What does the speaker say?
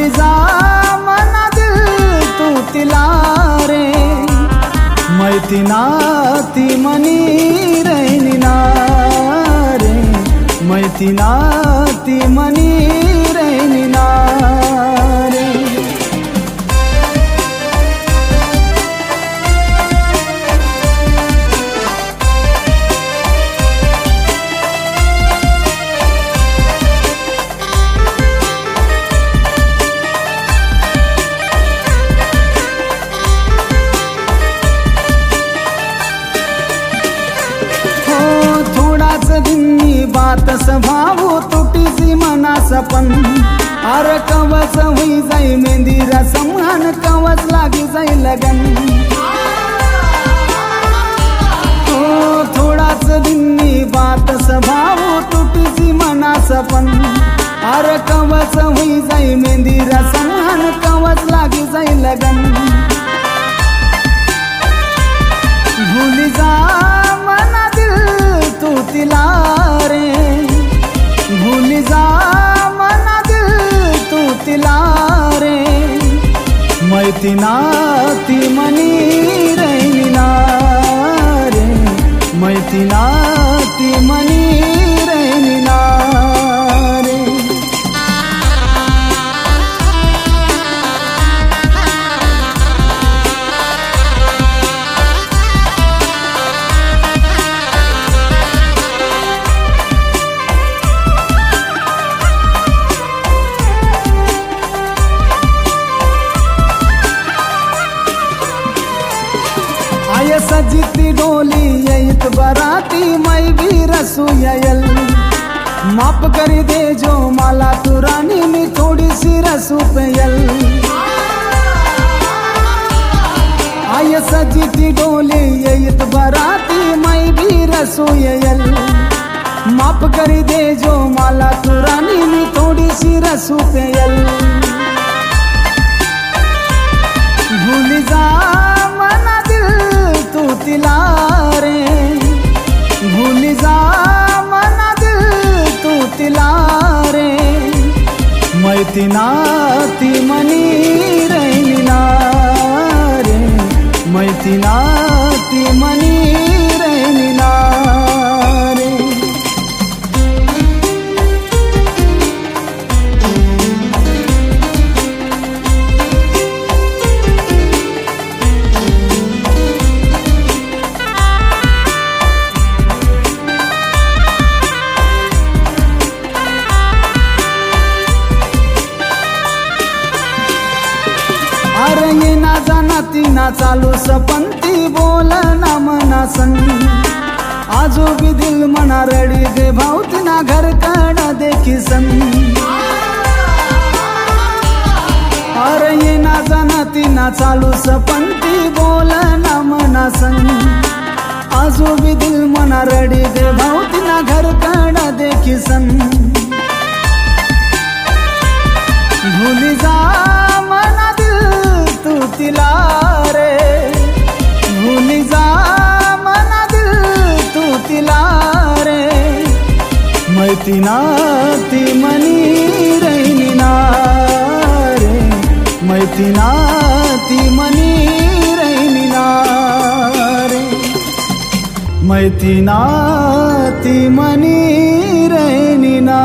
भुली जा मना दिल तू तिला रे, मैतीना ती मनी रैनिना रे, मैतीना ती मनी रैनिना रे. दिन्नी बात स्वभाव तुटीची मनास पण, अर कवच होई जाई मेंदीरा सम्मान, कवच लागी जाई लगन. हो थोडाच दिन्नी बात स्वभाव तुटीची मनास पण, अर कवच होई जाई मेंदीरा सम्मान, कवच लागी जाई लगन. भुली जा मना दिल तू तिला रे, भुली जा मना दिल तू तिला रे, मैतीना ती मनी रैनिना रे, मैतीना ती मनी रैनिना रे. आय सजिती डोली येत बराती, मै भी रसू येल. माफ करी दे जो मला तू रानी, मी थोडी सी रसू पेयल. आय सजिती डोली येत बराती, मै भी रसू येल. माफ करी दे जो मला तू रानी, मी थोडी सी रसू पेयल. भुली जा मना दिल तू तिला रे, भुली जा मना दिल तू तिला रे, मैतीना ती मनी रैनिना रे, मैतीना ती मनी रैनिना रे. अरे ये ना जाना तीना चालू सपंती बोल ना मना संग, आजो भी दिल मना रडी गे भाऊ तिना घर काढा देखी संग. अरे ये ना जाना तीना चालू सपंती बोल ना मना संग, आजो भी दिल मना रडी गे भाऊ तिना घर काढा देखी संग. भुली जा मना तू तिला रे, भुली जा मना दिल तू तिला रे, मैतीना ती मनी रैनिना रे, मैतीना ती मनी रैनिना रे, मैतीना ती मनी रैनिना.